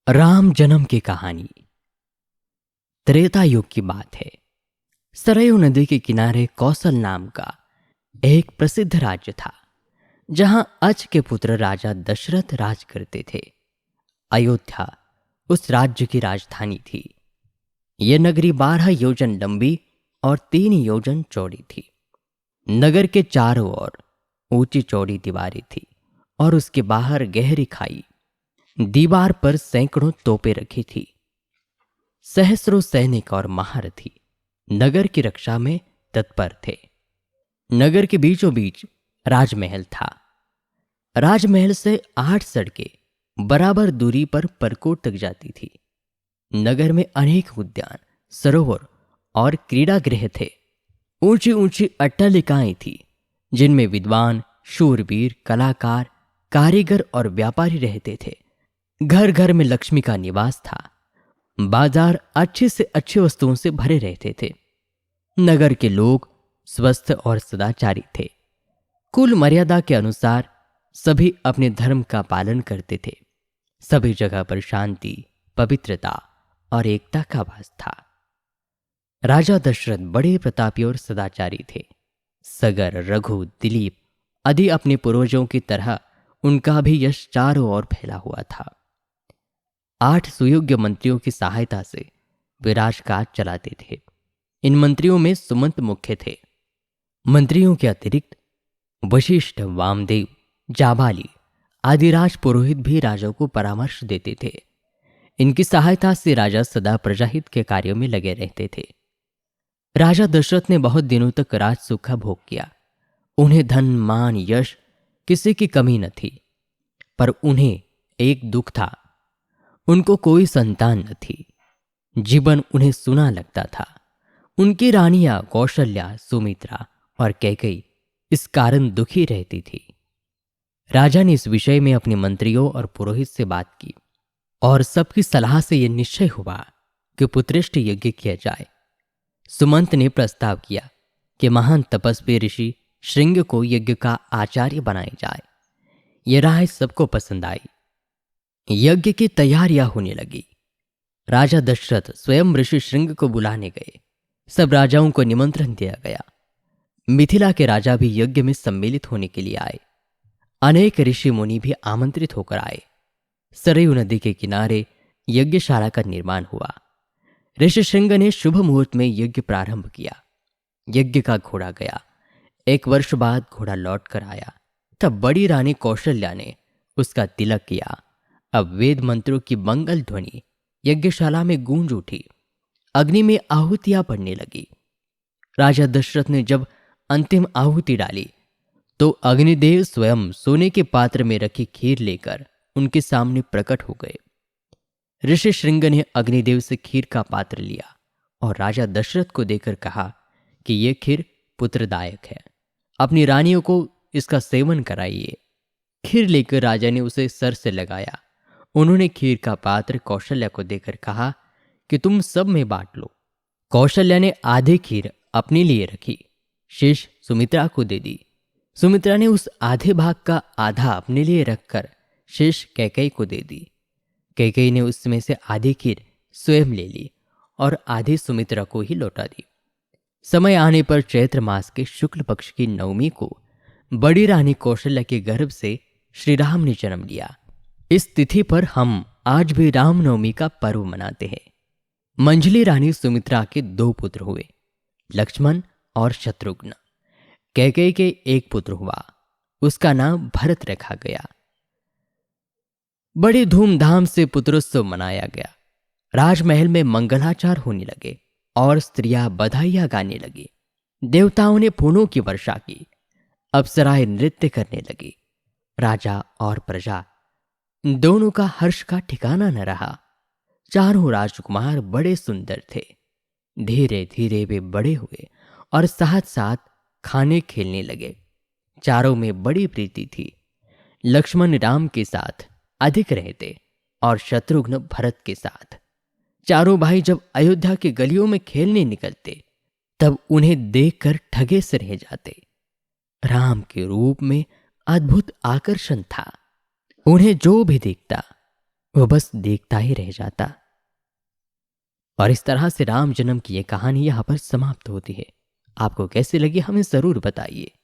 राम जन्म की कहानी त्रेता युग की बात है। सरयू नदी के किनारे कौशल नाम का एक प्रसिद्ध राज्य था, जहां अज के पुत्र राजा दशरथ राज करते थे। अयोध्या उस राज्य की राजधानी थी। यह नगरी 12 योजन लंबी और 3 योजन चौड़ी थी। नगर के चारों ओर ऊंची चौड़ी दीवारें थी और उसके बाहर गहरी खाई। दीवार पर सैकड़ों तोपें रखी थी। सहस्रों सैनिक और महारथी नगर की रक्षा में तत्पर थे। नगर के बीचों बीच राजमहल था। राजमहल से 8 सड़कें बराबर दूरी पर परकोट तक जाती थी। नगर में अनेक उद्यान, सरोवर और क्रीड़ागृह थे। ऊंची ऊंची अट्टालिकाएं थी, जिनमें विद्वान, शूरवीर, कलाकार, कारीगर और व्यापारी रहते थे। घर घर में लक्ष्मी का निवास था। बाजार अच्छे से अच्छी वस्तुओं से भरे रहते थे। नगर के लोग स्वस्थ और सदाचारी थे। कुल मर्यादा के अनुसार सभी अपने धर्म का पालन करते थे। सभी जगह पर शांति, पवित्रता और एकता का वास था। राजा दशरथ बड़े प्रतापी और सदाचारी थे। सगर, रघु, दिलीप आदि अपने पूर्वजों की तरह उनका भी यश चारों ओर फैला हुआ था। 8 सुयोग्य मंत्रियों की सहायता से वे राजकाज चलाते थे। इन मंत्रियों में सुमंत मुख्य थे। मंत्रियों के अतिरिक्त वशिष्ठ, वामदेव, जाबाली आदि राज पुरोहित भी राजा को परामर्श देते थे। इनकी सहायता से राजा सदा प्रजाहित के कार्यों में लगे रहते थे। राजा दशरथ ने बहुत दिनों तक राज सुख का भोग किया। उन्हें धन, मान, यश किसी की कमी न थी, पर उन्हें एक दुख था। उनको कोई संतान न थी। जीवन उन्हें सूना लगता था। उनकी रानियां कौशल्या, सुमित्रा और कैकेयी इस कारण दुखी रहती थी। राजा ने इस विषय में अपने मंत्रियों और पुरोहित से बात की और सबकी सलाह से यह निश्चय हुआ कि पुत्रेष्ट यज्ञ किया जाए। सुमंत ने प्रस्ताव किया कि महान तपस्वी ऋषि श्रृंग को यज्ञ का आचार्य बनाया जाए। यह राय सबको पसंद आई। यज्ञ की तैयारियां होने लगी। राजा दशरथ स्वयं ऋषि श्रृंग को बुलाने गए। सब राजाओं को निमंत्रण दिया गया। मिथिला के राजा भी यज्ञ में सम्मिलित होने के लिए आए। अनेक ऋषि मुनि भी आमंत्रित होकर आए। सरयू नदी के किनारे यज्ञशाला का निर्माण हुआ। ऋषि श्रृंग ने शुभ मुहूर्त में यज्ञ प्रारंभ किया। यज्ञ का घोड़ा गया। 1 वर्ष बाद घोड़ा लौट कर आया। तब बड़ी रानी कौशल्या ने उसका तिलक किया। अब वेद मंत्रों की मंगल ध्वनि यज्ञशाला में गूंज उठी। अग्नि में आहुतियां पड़ने लगी। राजा दशरथ ने जब अंतिम आहुति डाली तो अग्निदेव स्वयं सोने के पात्र में रखी खीर लेकर उनके सामने प्रकट हो गए। ऋषि श्रृंग ने अग्निदेव से खीर का पात्र लिया और राजा दशरथ को देकर कहा कि यह खीर पुत्रदायक है। अपनी रानियों को इसका सेवन कराइए। खीर लेकर राजा ने उसे सर से लगाया। उन्होंने खीर का पात्र कौशल्या को देकर कहा कि तुम सब में बांट लो। कौशल्या ने आधी खीर अपने लिए रखी, शेष सुमित्रा को दे दी। सुमित्रा ने उस आधे भाग का आधा अपने लिए रखकर शेष कैकेयी को दे दी। कैकेयी ने उसमें से आधी खीर स्वयं ले ली और आधी सुमित्रा को ही लौटा दी। समय आने पर चैत्र मास के शुक्ल पक्ष की नवमी को बड़ी रानी कौशल्या के गर्भ से श्री राम ने जन्म लिया। इस तिथि पर हम आज भी रामनवमी का पर्व मनाते हैं। मंझली रानी सुमित्रा के 2 पुत्र हुए, लक्ष्मण और शत्रुघ्न। कैकेयी के एक पुत्र हुआ, उसका नाम भरत रखा गया। बड़ी धूमधाम से पुत्रोत्सव मनाया गया। राजमहल में मंगलाचार होने लगे और स्त्रियां बधाइयां गाने लगी। देवताओं ने फूलों की वर्षा की। अप्सराएं नृत्य करने लगी। राजा और प्रजा दोनों का हर्ष का ठिकाना न रहा। चारों राजकुमार बड़े सुंदर थे। धीरे धीरे वे बड़े हुए और साथ साथ खाने खेलने लगे। चारों में बड़ी प्रीति थी। लक्ष्मण राम के साथ अधिक रहते और शत्रुघ्न भरत के साथ। चारों भाई जब अयोध्या की गलियों में खेलने निकलते तब उन्हें देखकर ठगे से रह जाते। राम के रूप में अद्भुत आकर्षण था। उन्हें जो भी देखता वो बस देखता ही रह जाता। और इस तरह से राम जन्म की ये कहानी यहाँ पर समाप्त होती है। आपको कैसी लगी हमें ज़रूर बताइए।